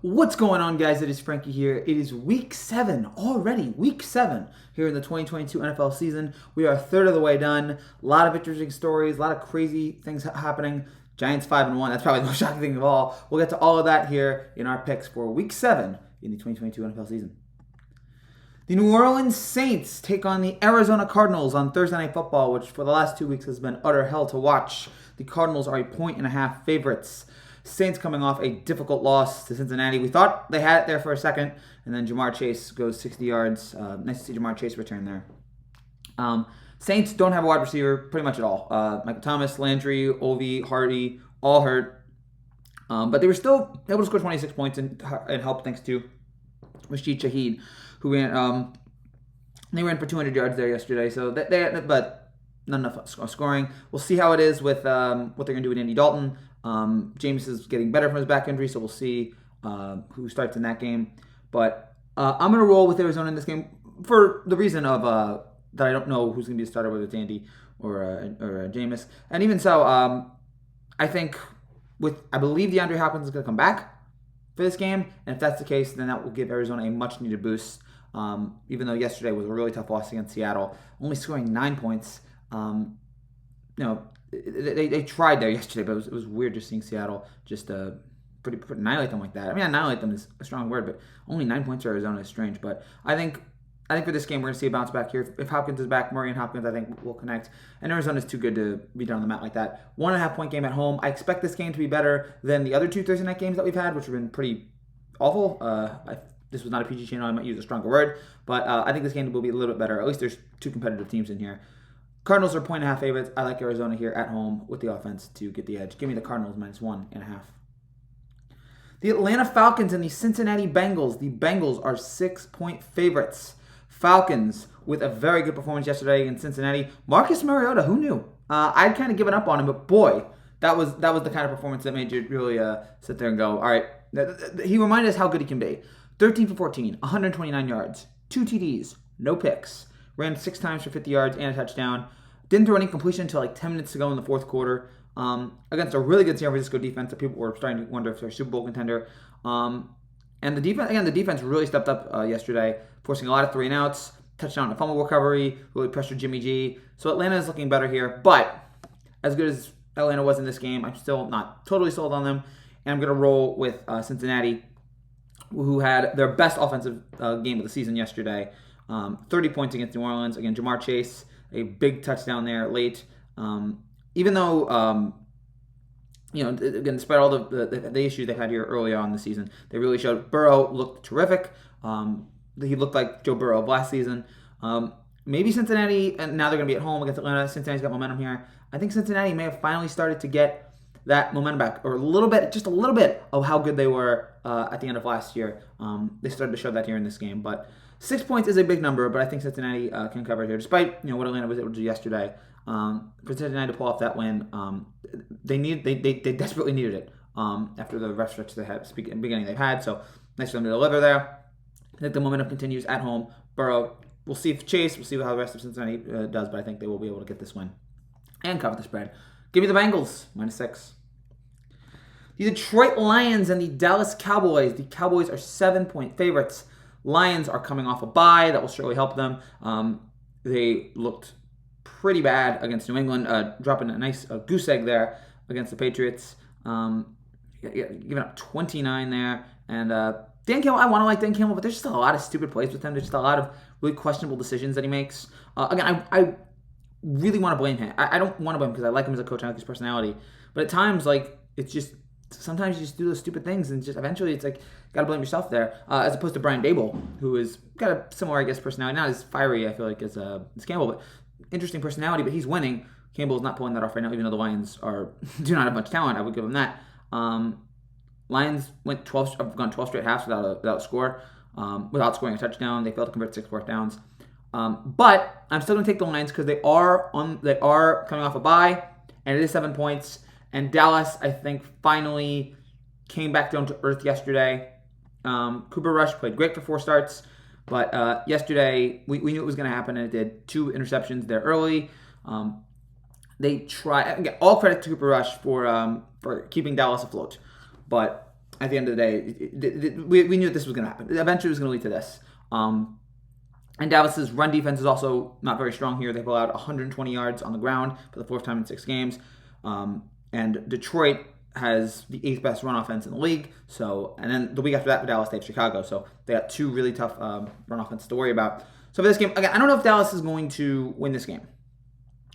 What's going on, guys? It is Frankie here. It is week 7 already. Week 7 here in the 2022 NFL season. We are a third of the way done. A lot of interesting stories, a lot of crazy things happening. Giants 5-1. That's probably the most shocking thing of all. We'll get to all of that here in our picks for week 7 in the 2022 NFL season. The New Orleans Saints take on the Arizona Cardinals on Thursday Night Football, which for the last 2 weeks has been utter hell to watch. The Cardinals are 1.5 favorites. Saints coming off a difficult loss to Cincinnati. We thought they had it there for a second, and then Jamar Chase goes 60 yards. Nice to see Jamar Chase return there. Saints don't have a wide receiver pretty much at all. Michael Thomas, Landry, Ovi, Hardy, all hurt. But they were still able to score 26 points and help thanks to Rashid Shaheed, who ran. They ran for 200 yards there yesterday. So but not enough scoring. We'll see how it is with what they're going to do with Andy Dalton. James is getting better from his back injury, so we'll see who starts in that game. But I'm going to roll with Arizona in this game for the reason of that I don't know who's going to be the starter, whether it's Andy or Jameis. And even so, I think I believe DeAndre Hopkins is going to come back for this game. And if that's the case, then that will give Arizona a much-needed boost. Even though yesterday was a really tough loss against Seattle, only scoring 9 points. They tried there yesterday, but it was weird just seeing Seattle just pretty annihilate them like that. I mean, annihilate them is a strong word, but only 9 points for Arizona is strange. But I think for this game, we're going to see a bounce back here. If Hopkins is back, Murray and Hopkins, I think, will connect. And Arizona's too good to be done on the mat like that. 1.5 point game at home. I expect this game to be better than the other 2 Thursday night games that we've had, which have been pretty awful. This was not a PG channel. I might use a stronger word. But I think this game will be a little bit better. At least there's 2 competitive teams in here. Cardinals are 1.5 favorites. I like Arizona here at home with the offense to get the edge. Give me the Cardinals -1.5. The Atlanta Falcons and the Cincinnati Bengals. The Bengals are 6-point favorites. Falcons with a very good performance yesterday against Cincinnati. Marcus Mariota, who knew? I'd kind of given up on him, but boy, that was the kind of performance that made you really sit there and go, all right. He reminded us how good he can be. 13 for 14, 129 yards, 2 TDs, no picks. Ran 6 times for 50 yards and a touchdown. Didn't throw any completion until like 10 minutes to go in the fourth quarter. Against a really good San Francisco defense that people were starting to wonder if they're a Super Bowl contender. And the defense really stepped up yesterday, forcing a lot of 3-and-outs, touchdown and fumble recovery, really pressured Jimmy G. So Atlanta is looking better here. But as good as Atlanta was in this game, I'm still not totally sold on them. And I'm going to roll with Cincinnati, who had their best offensive game of the season yesterday. 30 points against New Orleans. Again, Jamar Chase, a big touchdown there late. Even though, again, despite all the issues they've had here early on in the season, they really showed. Burrow looked terrific. He looked like Joe Burrow of last season. Maybe Cincinnati, and now they're going to be at home against Atlanta. Cincinnati's got momentum here. I think Cincinnati may have finally started to get that momentum back, or just a little bit of how good they were at the end of last year. They started to show that here in this game, but 6 points is a big number, but I think Cincinnati can cover it here, despite what Atlanta was able to do yesterday. For Cincinnati to pull off that win, they desperately needed it after the rough stretch they had beginning they've had. So nice for them to deliver there. I think the momentum continues at home. Burrow, we'll see if Chase, we'll see how the rest of Cincinnati does, but I think they will be able to get this win and cover the spread. Give me the Bengals -6. The Detroit Lions and the Dallas Cowboys. The Cowboys are 7-point favorites. Lions are coming off a bye. That will surely help them. They looked pretty bad against New England, dropping a nice goose egg there against the Patriots. Giving up 29 there. And Dan Campbell, I want to like Dan Campbell, but there's just a lot of stupid plays with him. There's just a lot of really questionable decisions that he makes. Again, I really want to blame him. I don't want to blame him because I like him as a coach. I like his personality. But at times, it's just... Sometimes you just do those stupid things, and just eventually it's like, gotta blame yourself there. As opposed to Brian Dable, who is got a similar, I guess, personality. Not as fiery, I feel like, as Campbell, but interesting personality. But he's winning. Campbell's not pulling that off right now, even though the Lions do not have much talent. I would give him that. Lions have gone 12 straight halves without a score, without scoring a touchdown. They failed to convert 6 fourth downs. But I'm still gonna take the Lions because they are coming off a bye, and it is 7 points. And Dallas, I think, finally came back down to earth yesterday. Cooper Rush played great for 4 starts. But yesterday, we knew it was going to happen, and it did. 2 interceptions there early. They try. All credit to Cooper Rush for keeping Dallas afloat. But at the end of the day, we knew that this was going to happen. Eventually, it was going to lead to this. And Dallas's run defense is also not very strong here. They've allowed 120 yards on the ground for the fourth time in 6 games. And Detroit has the 8th best run offense in the league. So, and then the week after that, Dallas takes Chicago. So they got 2 really tough run offenses to worry about. So for this game, again, I don't know if Dallas is going to win this game.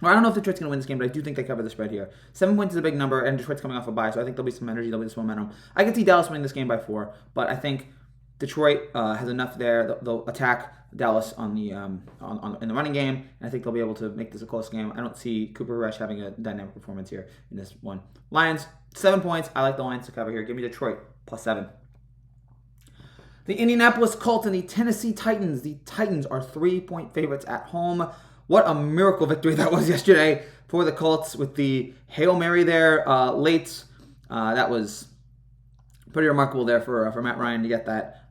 Or I don't know if Detroit's going to win this game, but I do think they cover the spread here. 7 points is a big number, and Detroit's coming off a bye, so I think there'll be some energy, there'll be some momentum. I can see Dallas winning this game by 4, but I think Detroit has enough there. They'll attack Dallas on the in the running game, and I think they'll be able to make this a close game. I don't see Cooper Rush having a dynamic performance here in this one. Lions, 7 points. I like the Lions to cover here. Give me Detroit plus 7. The Indianapolis Colts and the Tennessee Titans. The Titans are 3-point favorites at home. What a miracle victory that was yesterday for the Colts with the Hail Mary there late. That was pretty remarkable there for Matt Ryan to get that.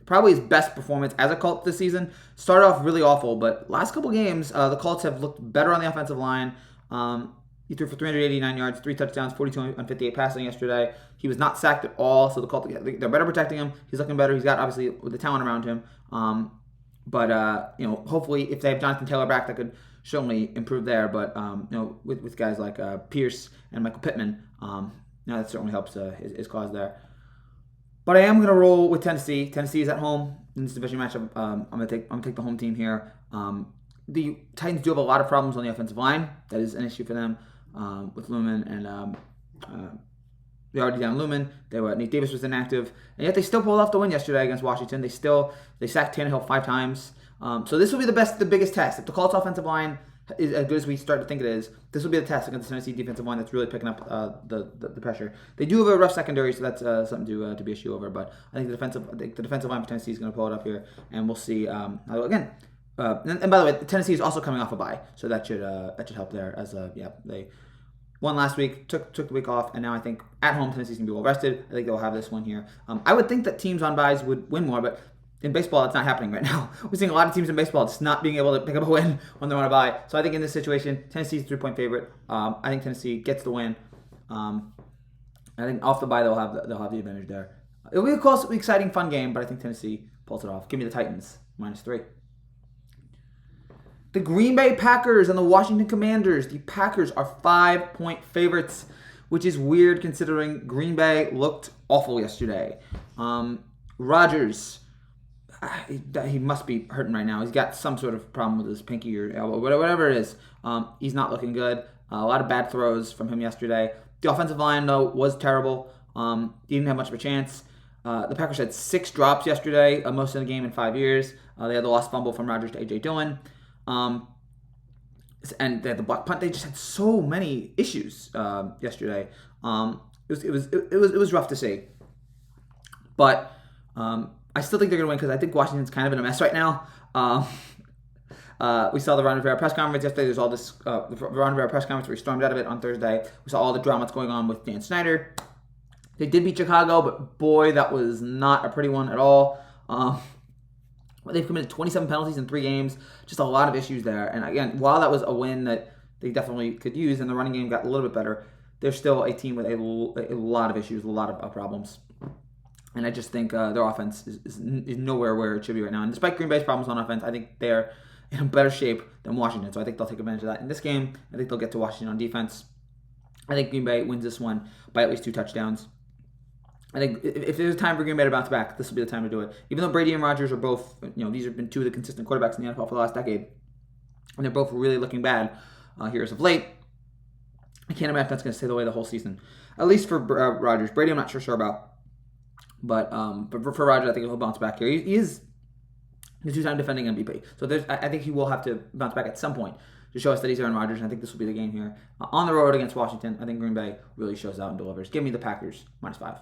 Probably his best performance as a Colt this season. Started off really awful, but last couple games, the Colts have looked better on the offensive line. He threw for 389 yards, 3 touchdowns, 42 on 58 passing yesterday. He was not sacked at all, so the Colts, they're better protecting him. He's looking better. He's got, obviously, the talent around him. But hopefully, if they have Jonathan Taylor back, that could certainly improve there. But, with guys like Pierce and Michael Pittman, that certainly helps his cause there. But I am going to roll with Tennessee. Tennessee is at home in this division matchup. I'm going to take the home team here. The Titans do have a lot of problems on the offensive line. That is an issue for them with Lumen and they already down Lumen. Nate Davis was inactive, and yet they still pulled off the win yesterday against Washington. They sacked Tannehill 5 times. So this will be the biggest test. If the Colts offensive line is as good as we start to think it is, this will be the test against the Tennessee defensive line that's really picking up the pressure. They do have a rough secondary, so that's something to be a shoe over. But I think the defensive line for Tennessee is going to pull it up here, and we'll see. Again, and by the way, Tennessee is also coming off a bye, so that should help there. They won last week, took the week off, and now I think at home Tennessee's going to be well rested. I think they'll have this one here. I would think that teams on byes would win more, but in baseball, it's not happening right now. We're seeing a lot of teams in baseball just not being able to pick up a win when they're on a bye. So I think in this situation, Tennessee's 3-point favorite. I think Tennessee gets the win. I think off the bye they'll have the advantage there. It'll be a close, exciting, fun game, but I think Tennessee pulls it off. Give me the Titans -3. The Green Bay Packers and the Washington Commanders. The Packers are 5-point favorites, which is weird considering Green Bay looked awful yesterday. Rodgers, he must be hurting right now. He's got some sort of problem with his pinky or elbow, whatever it is. He's not looking good. A lot of bad throws from him yesterday. The offensive line, though, was terrible. He didn't have much of a chance. The Packers had 6 drops yesterday, most of the game in 5 years. They had the lost fumble from Rodgers to A.J. Dillon. And they had the block punt. They just had so many issues yesterday. It was rough to see. But I still think they're going to win because I think Washington's kind of in a mess right now. We saw the Ron Rivera press conference yesterday. There's all this the Ron Rivera press conference where he stormed out of it on Thursday. We saw all the drama that's going on with Dan Snyder. They did beat Chicago, but boy, that was not a pretty one at all. They've committed 27 penalties in 3 games. Just a lot of issues there. And again, while that was a win that they definitely could use and the running game got a little bit better, they're still a team with a lot of issues, a lot of problems. And I just think their offense is nowhere where it should be right now. And despite Green Bay's problems on offense, I think they're in better shape than Washington. So I think they'll take advantage of that in this game. I think they'll get to Washington on defense. I think Green Bay wins this one by at least 2 touchdowns. I think if there's a time for Green Bay to bounce back, this will be the time to do it. Even though Brady and Rodgers are both, these have been 2 of the consistent quarterbacks in the NFL for the last decade, and they're both really looking bad here as of late. I can't imagine that's going to stay the way the whole season. At least for Rodgers. Brady, I'm not sure about. But for Rodgers, I think he'll bounce back here. He is the 2-time defending MVP. So I think he will have to bounce back at some point to show us that he's Aaron Rodgers, and I think this will be the game here. On the road against Washington, I think Green Bay really shows out and delivers. Give me the Packers, -5.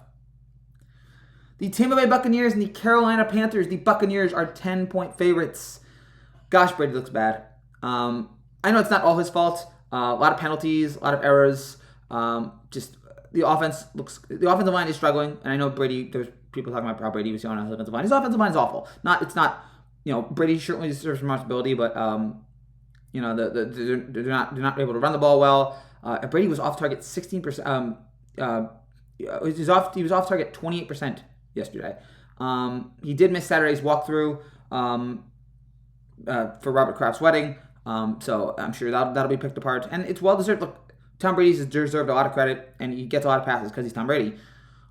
The Tampa Bay Buccaneers and the Carolina Panthers. The Buccaneers are 10-point favorites. Gosh, Brady looks bad. I know it's not all his fault. A lot of penalties, a lot of errors. The offensive line is struggling, and I know Brady. There's people talking about how Brady was on his offensive line. His offensive line is awful. Brady certainly deserves responsibility, but they're not able to run the ball well. Brady was off target 16%. He was off target 28% yesterday. He did miss Saturday's walkthrough for Robert Kraft's wedding, so I'm sure that'll be picked apart, and it's well deserved. Look, Tom Brady's deserved a lot of credit, and he gets a lot of passes because he's Tom Brady.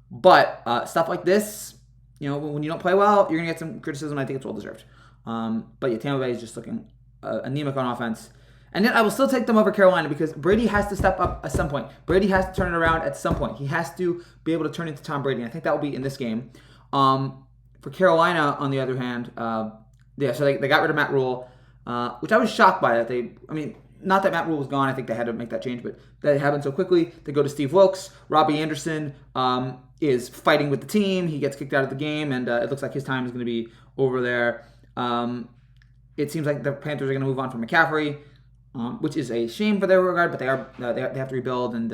But stuff like this, when you don't play well, you're gonna get some criticism. I think it's well deserved. But yeah, Tampa Bay is just looking anemic on offense. And yet I will still take them over Carolina because Brady has to step up at some point. Brady has to turn it around at some point. He has to be able to turn into Tom Brady. And I think that will be in this game. For Carolina, on the other hand, so they got rid of Matt Rule, which I was shocked by. Not that Matt Rule was gone. I think they had to make that change, but that happened so quickly. They go to Steve Wilkes. Robbie Anderson is fighting with the team. He gets kicked out of the game, and it looks like his time is going to be over there. It seems like the Panthers are going to move on from McCaffrey, which is a shame for their regard, but they have to rebuild, and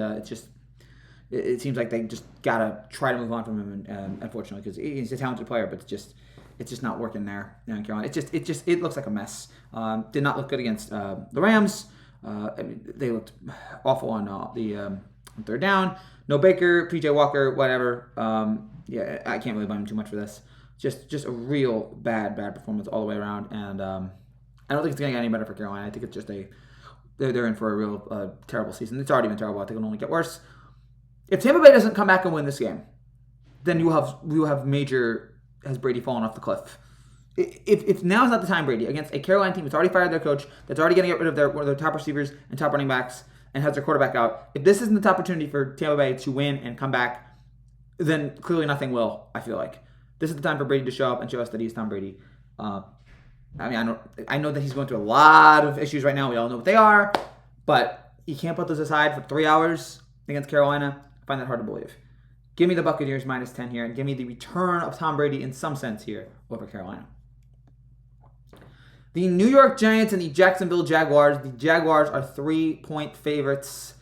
it seems like they just gotta try to move on from him, unfortunately, because he's a talented player, but it's just not working there in Carolina. It looks like a mess. Did not look good against the Rams. They looked awful on the third down. No Baker, PJ Walker, whatever. I can't really blame him too much for this. Just a real bad performance all the way around, and I don't think it's gonna get any better for Carolina. I think it's just they're in for a real terrible season. It's already been terrible. I think it'll only get worse. If Tampa Bay doesn't come back and win this game, then you will have major, has Brady fallen off the cliff. If now is not the time, Brady, against a Carolina team that's already fired their coach, that's already going to get rid of one of their top receivers and top running backs, and has their quarterback out, if this isn't the top opportunity for Tampa Bay to win and come back, then clearly nothing will, I feel like. This is the time for Brady to show up and show us that he's Tom Brady. I know that he's going through a lot of issues right now. We all know what they are, but you can't put those aside for 3 hours against Carolina. I find that hard to believe. Give me the Buccaneers minus 10 here, and give me the return of Tom Brady in some sense here over Carolina. The New York Giants and the Jacksonville Jaguars. The Jaguars are 3-point favorites.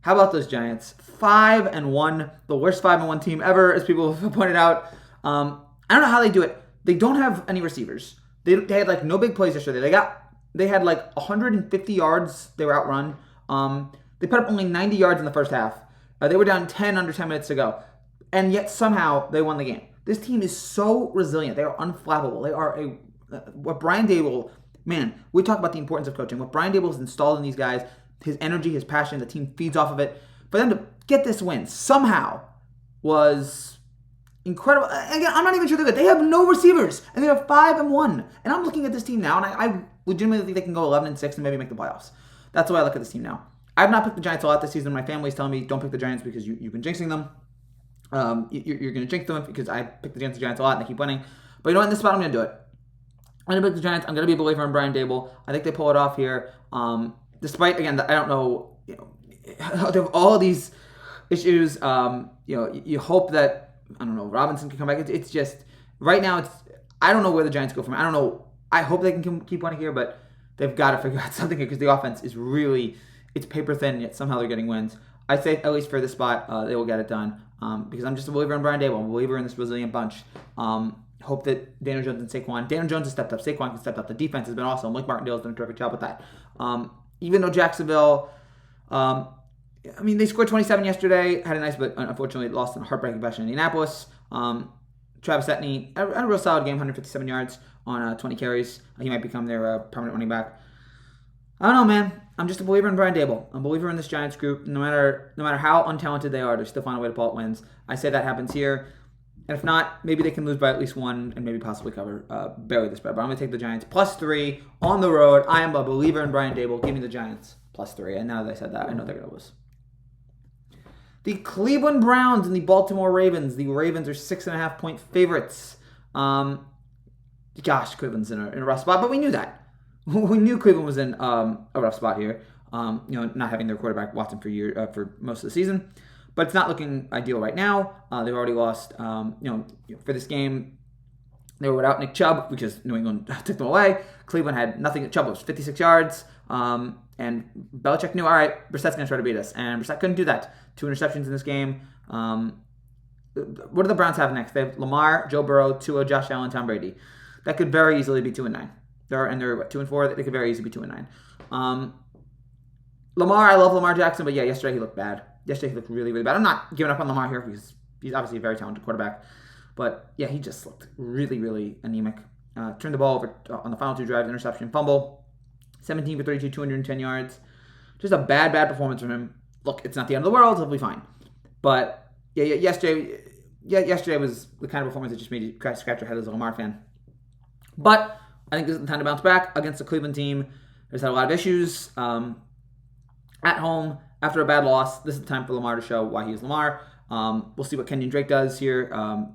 How about those Giants? 5-1, the worst 5-1 team ever, as people have pointed out. I don't know how they do it. They don't have any receivers. They had no big plays yesterday. They had 150 yards. They were outrun. They put up only 90 yards in the first half. They were down 10 under 10 minutes to go. And yet somehow they won the game. This team is so resilient. They are unflappable. They are what Brian Daboll, man, we talk about the importance of coaching. What Brian Daboll has installed in these guys, his energy, his passion, the team feeds off of it. For them to get this win somehow was incredible. Again, I'm not even sure they're good. They have no receivers, and they are 5-1. And I'm looking at this team now, and I legitimately think they can go 11-6 and maybe make the playoffs. That's the way I look at this team now. I've not picked the Giants a lot this season. My family's telling me don't pick the Giants because you've been jinxing them. You're going to jinx them because I pick the Giants a lot and they keep winning. But you know what? In this spot, I'm going to do it. I'm going to pick the Giants. I'm going to be a believer in Brian Daboll. I think they pull it off here. Despite, again, I don't know, out of all of these issues, you hope that, I don't know, Robinson can come back. It's just, right now, I don't know where the Giants go from. I don't know. I hope they can keep winning here, but they've got to figure out something here because the offense is really, it's paper thin, yet somehow they're getting wins. I'd say, at least for this spot, they will get it done because I'm just a believer in Brian Daboll. I'm a believer in this resilient bunch. Hope that Daniel Jones and Saquon. Daniel Jones has stepped up. Saquon has stepped up. The defense has been awesome. Mike Martindale has done a terrific job with that. Even though Jacksonville, they scored 27 yesterday. Had a nice, but unfortunately lost in a heartbreaking fashion in Indianapolis. Travis Etienne had a real solid game, 157 yards on 20 carries. He might become their permanent running back. I don't know, man. I'm just a believer in Brian Daboll. I'm a believer in this Giants group. No matter how untalented they are, they still find a way to pull out wins. I say that happens here. And if not, maybe they can lose by at least one and maybe possibly cover, barely the spread. But I'm going to take the Giants +3 on the road. I am a believer in Brian Daboll. Give me the Giants +3. And now that I said that, I know they're going to lose. The Cleveland Browns and the Baltimore Ravens. The Ravens are 6.5-point favorites. Cleveland's in a rough spot, but we knew that. We knew Cleveland was in a rough spot here. Not having their quarterback Watson for most of the season. But it's not looking ideal right now. They've already lost, for this game. They were without Nick Chubb because New England took them away. Cleveland had nothing. Chubb was 56 yards. And Belichick knew, all right, Brissett's going to try to beat us. And Brissett couldn't do that. 2 interceptions in this game. What do the Browns have next? They have Lamar, Joe Burrow, Tua, Josh Allen, Tom Brady. That could very easily be 2-9. They're 2-4. They could very easily be 2-9. Lamar, I love Lamar Jackson, but yeah, yesterday he looked bad. Yesterday he looked really, really bad. I'm not giving up on Lamar here because he's obviously a very talented quarterback. But yeah, he just looked really, really anemic. Turned the ball over on the final 2 drives, interception, fumble. 17 for 32, 210 yards. Just a bad performance from him. Look, it's not the end of the world. He'll be fine. But yeah, yesterday was the kind of performance that just made you scratch your head as a Lamar fan. But I think this is the time to bounce back against the Cleveland team. There's had a lot of issues at home after a bad loss. This is the time for Lamar to show why he is Lamar. We'll see what Kenyon Drake does here.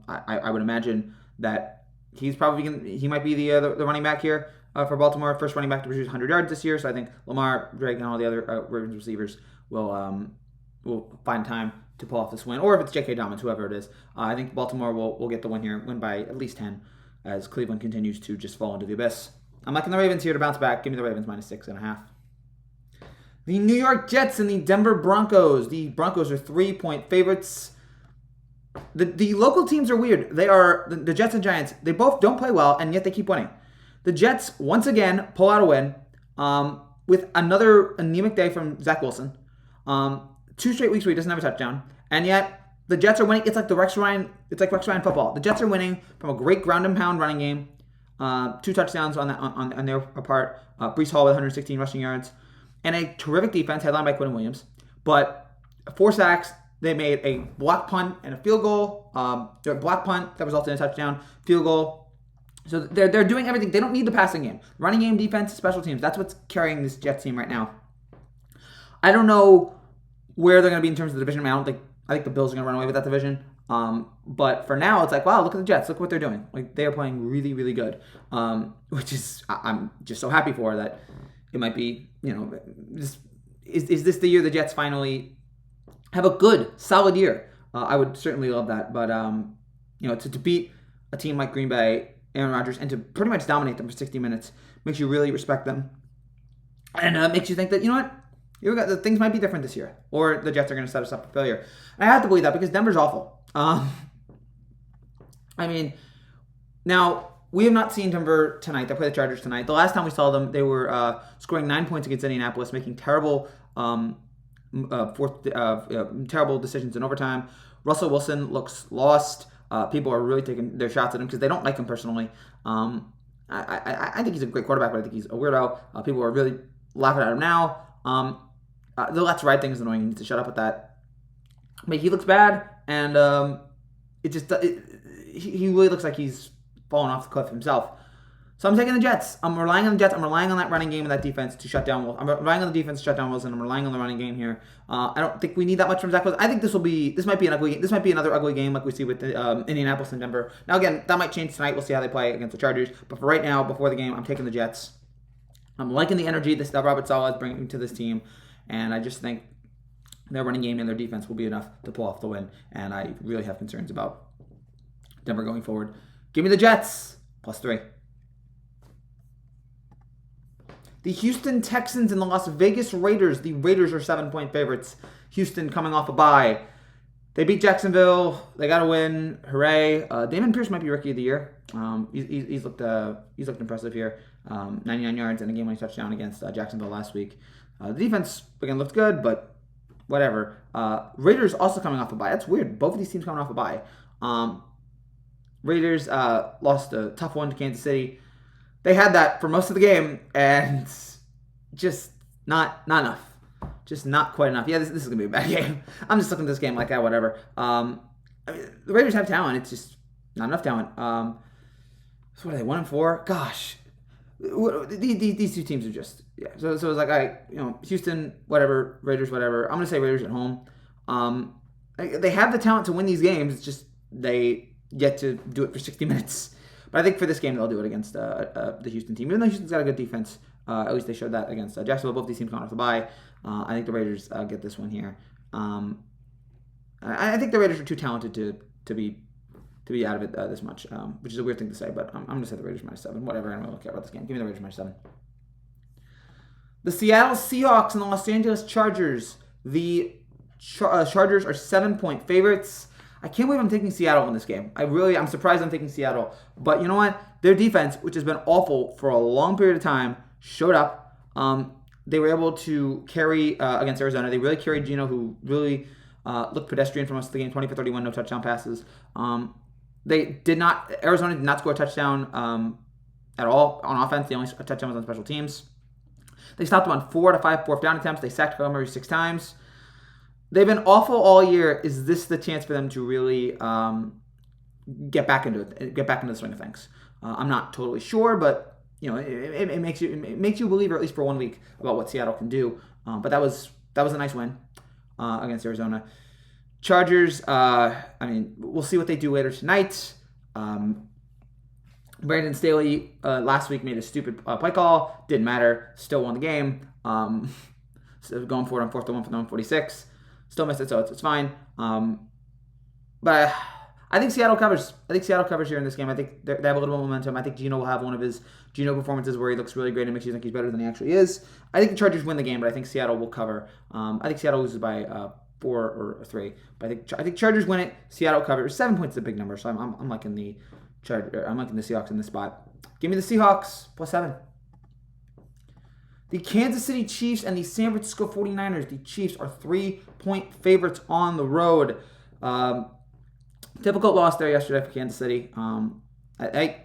I would imagine that he's probably he might be the running back here for Baltimore, first running back to produce 100 yards this year. So I think Lamar, Drake, and all the other Ravens receivers will find time to pull off this win. Or if it's J.K. Dobbins, whoever it is, I think Baltimore will get the win here, win by at least 10, as Cleveland continues to just fall into the abyss. I'm liking the Ravens here to bounce back. Give me the Ravens minus 6.5. The New York Jets and the Denver Broncos. The Broncos are 3-point favorites. The local teams are weird. They are the Jets and Giants. They both don't play well, and yet they keep winning. The Jets, once again, pull out a win with another anemic day from Zach Wilson. 2 straight weeks where he doesn't have a touchdown, and yet the Jets are winning. It's like Rex Ryan football. The Jets are winning from a great ground and pound running game. 2 touchdowns on their part. Breece Hall with 116 rushing yards, and a terrific defense headlined by Quinn Williams. But 4 sacks. They made a block punt and a field goal. Block punt that resulted in a touchdown. Field goal. So they're doing everything. They don't need the passing game. Running game, defense, special teams. That's what's carrying this Jets team right now. I don't know where they're going to be in terms of the division. I think the Bills are going to run away with that division. But for now, it's like, wow, look at the Jets. Look what they're doing. Like, they are playing really, really good. Which is, I'm just so happy for that. It might be, is this the year the Jets finally have a good, solid year? I would certainly love that. But, to beat a team like Green Bay, Aaron Rodgers, and to pretty much dominate them for 60 minutes makes you really respect them. And makes you think that, things might be different this year. Or the Jets are going to set us up for failure. And I have to believe that because Denver's awful. Now, we have not seen Denver tonight. They play the Chargers tonight. The last time we saw them, they were scoring 9 points against Indianapolis, making terrible terrible decisions in overtime. Russell Wilson looks lost. People are really taking their shots at him because they don't like him personally. I think he's a great quarterback, but I think he's a weirdo. People are really laughing at him now. The Let's Ride thing is annoying. He needs to shut up with that. But he looks bad, and he really looks like he's falling off the cliff himself. So I'm taking the Jets. I'm relying on the Jets. I'm relying on that running game and that defense to shut down Wilson. I'm relying on the defense to shut down Wilson. I'm relying on the running game here. I don't think we need that much from Zach Wilson. I think this might be an ugly game. This might be another ugly game like we see with Indianapolis and Denver. Now again, that might change tonight. We'll see how they play against the Chargers. But for right now, before the game, I'm taking the Jets. I'm liking the energy that Robert Saleh is bringing to this team, and I just think their running game and their defense will be enough to pull off the win. And I really have concerns about Denver going forward. Give me the Jets +3. The Houston Texans and the Las Vegas Raiders. The Raiders are 7-point favorites. Houston coming off a bye. They beat Jacksonville. They got a win. Hooray. Damon Pierce might be Rookie of the Year. He's looked impressive here. 99 yards and a game-winning touchdown against Jacksonville last week. The defense, again, looked good, but whatever. Raiders also coming off a bye. That's weird. Both of these teams coming off a bye. Raiders lost a tough one to Kansas City. They had that for most of the game, and just not enough. Just not quite enough. Yeah, this is going to be a bad game. I'm just looking at this game like, whatever. The Raiders have talent. It's just not enough talent. So what are they, 1-4? Gosh. These two teams are just, yeah. So it's like, Houston, whatever, Raiders, whatever. I'm going to say Raiders at home. They have the talent to win these games. It's just they get to do it for 60 minutes. But I think for this game, they'll do it against the Houston team. Even though Houston's got a good defense, at least they showed that against Jacksonville. Both these teams going off the bye. I think the Raiders get this one here. I think the Raiders are too talented to be out of it this much, which is a weird thing to say. But I'm going to say the Raiders -7. Whatever, I don't really care about this game. Give me the Raiders -7. The Seattle Seahawks and the Los Angeles Chargers. The Chargers are 7-point favorites. I can't believe I'm taking Seattle in this game. I'm surprised I'm taking Seattle. But you know what? Their defense, which has been awful for a long period of time, showed up. They were able to carry against Arizona. They really carried Geno, who really looked pedestrian for most of the game. 20 for 31, no touchdown passes. Arizona did not score a touchdown at all on offense. The only touchdown was on special teams. They stopped them on 4 out of 5 fourth down attempts. They sacked Kyler Murray 6 times. They've been awful all year. Is this the chance for them to really get back into the swing of things? I'm not totally sure, but it makes you a believer, at least for 1 week, about what Seattle can do. But that was a nice win against Arizona. Chargers. We'll see what they do later tonight. Brandon Staley last week made a stupid play call. Didn't matter. Still won the game. So going for it on 4th and 1 for the 146. Still missed it, so it's fine. But I think Seattle covers. Here in this game. I think they have a little bit of momentum. I think Geno will have one of his Geno performances where he looks really great and makes you think he's better than he actually is. I think the Chargers win the game, but I think Seattle will cover. I think Seattle loses by 4 or 3. But I think Chargers win it. Seattle covers. 7 points is a big number, so I'm liking the I'm liking the Seahawks in this spot. Give me the Seahawks +7. The Kansas City Chiefs and the San Francisco 49ers. The Chiefs are 3-point favorites on the road. Difficult loss there yesterday for Kansas City.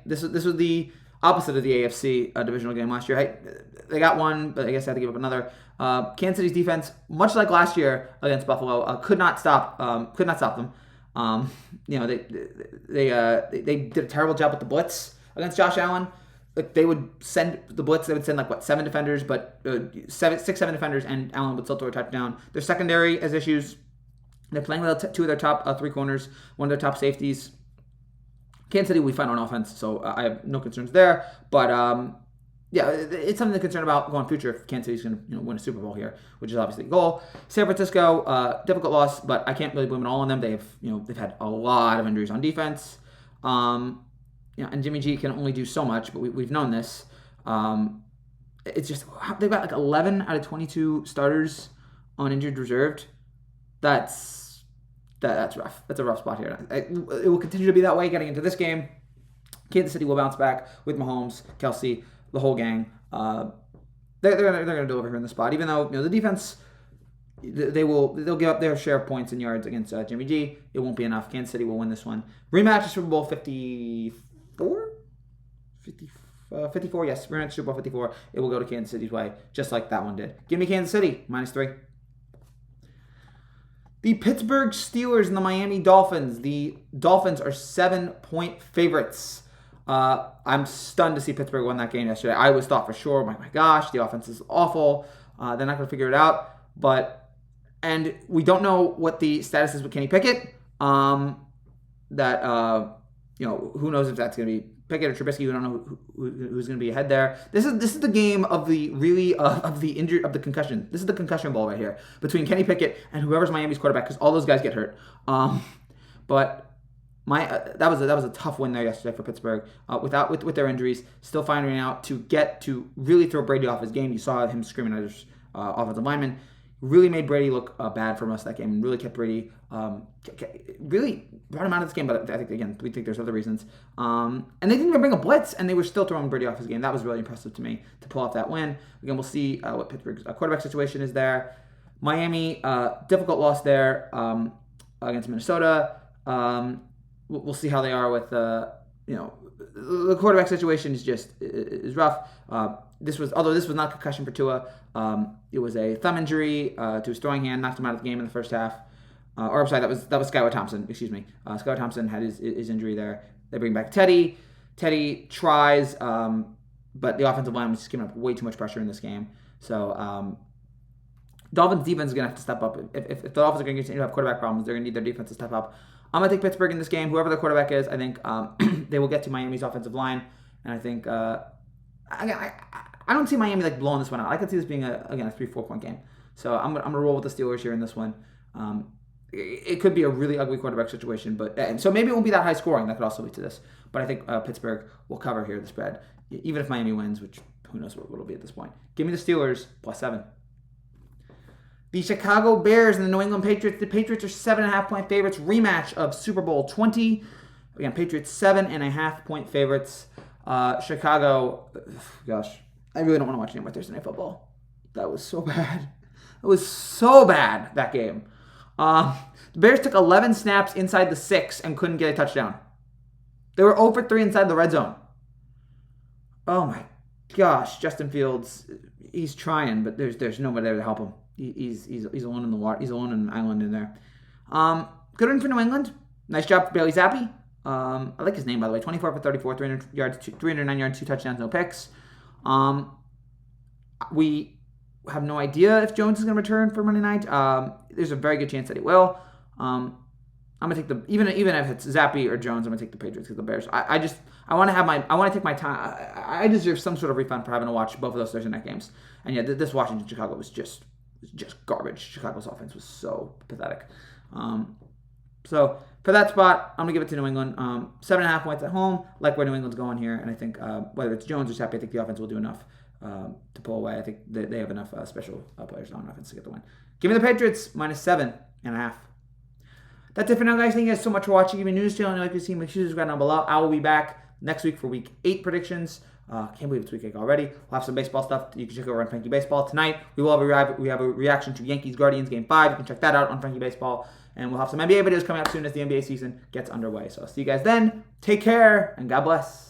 This was the opposite of the AFC divisional game last year. They got one, but I guess they had to give up another. Kansas City's defense, much like last year against Buffalo, could not stop them. They did a terrible job with the blitz against Josh Allen. Like they would send the blitz, they would send 7 defenders, but 7 defenders, and Allen would still throw a touchdown. Their secondary has issues. They're playing with 2 of their top 3 corners, one of their top safeties. Kansas City we find on offense, so I have no concerns there. But it's something to concern about going future if Kansas City's going to win a Super Bowl here, which is obviously the goal. San Francisco, difficult loss, but I can't really blame it all on them. They've had a lot of injuries on defense. And Jimmy G can only do so much, but we've known this. It's just they've got 11 out of 22 starters on injured reserved. That's rough. That's a rough spot here. It will continue to be that way getting into this game. Kansas City will bounce back with Mahomes, Kelsey, the whole gang. They're going to deliver here in the spot, even though the defense they'll give up their share of points and yards against Jimmy G. It won't be enough. Kansas City will win this one. Rematch of Super Bowl 54. 54, yes. Rematch Super Bowl 54. It will go to Kansas City's way, just like that one did. Give me Kansas City -3. The Pittsburgh Steelers and the Miami Dolphins. The Dolphins are 7-point favorites. I'm stunned to see Pittsburgh win that game yesterday. I was thought for sure, my gosh, the offense is awful. They're not going to figure it out. And we don't know what the status is with Kenny Pickett. Who knows if that's going to be Pickett or Trubisky. We don't know who's going to be ahead there. This is the game of the concussion. This is the concussion ball right here between Kenny Pickett and whoever's Miami's quarterback, because all those guys get hurt. But that was a tough win there yesterday for Pittsburgh. With their injuries, still finding out to get to really throw Brady off his game. You saw him screaming at his offensive lineman. Really made Brady look bad for most of that game, and really kept Brady, really brought him out of this game. But I think, again, we think there's other reasons. And they didn't even bring a blitz, and they were still throwing Brady off his game. That was really impressive to me to pull off that win. Again, we'll see what Pittsburgh's quarterback situation is there. Miami, difficult loss there against Minnesota. We'll see how they are with the quarterback situation is rough. This was not concussion for Tua. It was a thumb injury to his throwing hand, knocked him out of the game in the first half. That was Skylar Thompson. Excuse me. Skylar Thompson had his injury there. They bring back Teddy. Teddy tries, but the offensive line was just giving up way too much pressure in this game. So Dolphins defense is going to have to step up. If the Dolphins are going to continue to have quarterback problems, they're going to need their defense to step up. I'm going to take Pittsburgh in this game. Whoever the quarterback is, I think they will get to Miami's offensive line. And I think, I don't see Miami blowing this one out. I could see this being a 3-4 point game. So I'm going to roll with the Steelers here in this one. It could be a really ugly quarterback situation, and so maybe it won't be that high scoring. That could also lead to this. But I think Pittsburgh will cover here the spread, even if Miami wins, which who knows what it'll be at this point. Give me the Steelers +7. The Chicago Bears and the New England Patriots. The Patriots are 7.5-point favorites. Rematch of Super Bowl 20. Again, Patriots 7.5-point favorites. Chicago, gosh, I really don't want to watch any more Thursday Night Football. That was so bad. It was so bad, that game. The Bears took 11 snaps inside the 6 and couldn't get a touchdown. They were 0 for 3 inside the red zone. Oh my gosh, Justin Fields, he's trying, but there's nobody there to help him. He's alone in the water. He's alone in an island in there. Good win for New England. Nice job for Bailey Zappi. I like his name, by the way. 24 for 34, 309 yards, 2 touchdowns, no picks. We have no idea if Jones is going to return for Monday night. There's a very good chance that he will. I'm gonna take the even if it's Zappi or Jones, I'm gonna take the Patriots because the Bears. I want to take my time. I deserve some sort of refund for having to watch both of those Thursday night games. And yeah, this Washington Chicago was just garbage. Chicago's offense was so pathetic. So for that spot, I'm gonna give it to New England. 7.5 points at home. Like where New England's going here, and I think whether it's Jones or Zappi, I think the offense will do enough to pull away. I think they have enough special players on offense to get the win. Give me the Patriots -7.5. That's it for now, guys. Thank you guys so much for watching. Give me a news channel. Like to see, make sure you subscribe down below. I will be back next week for Week 8 predictions. Can't believe it's Week 8 already. We'll have some baseball stuff you can check over on Frankie Baseball. Tonight, we have a reaction to Yankees-Guardians Game 5. You can check that out on Frankie Baseball. And we'll have some NBA videos coming out soon as the NBA season gets underway. So I'll see you guys then. Take care, and God bless.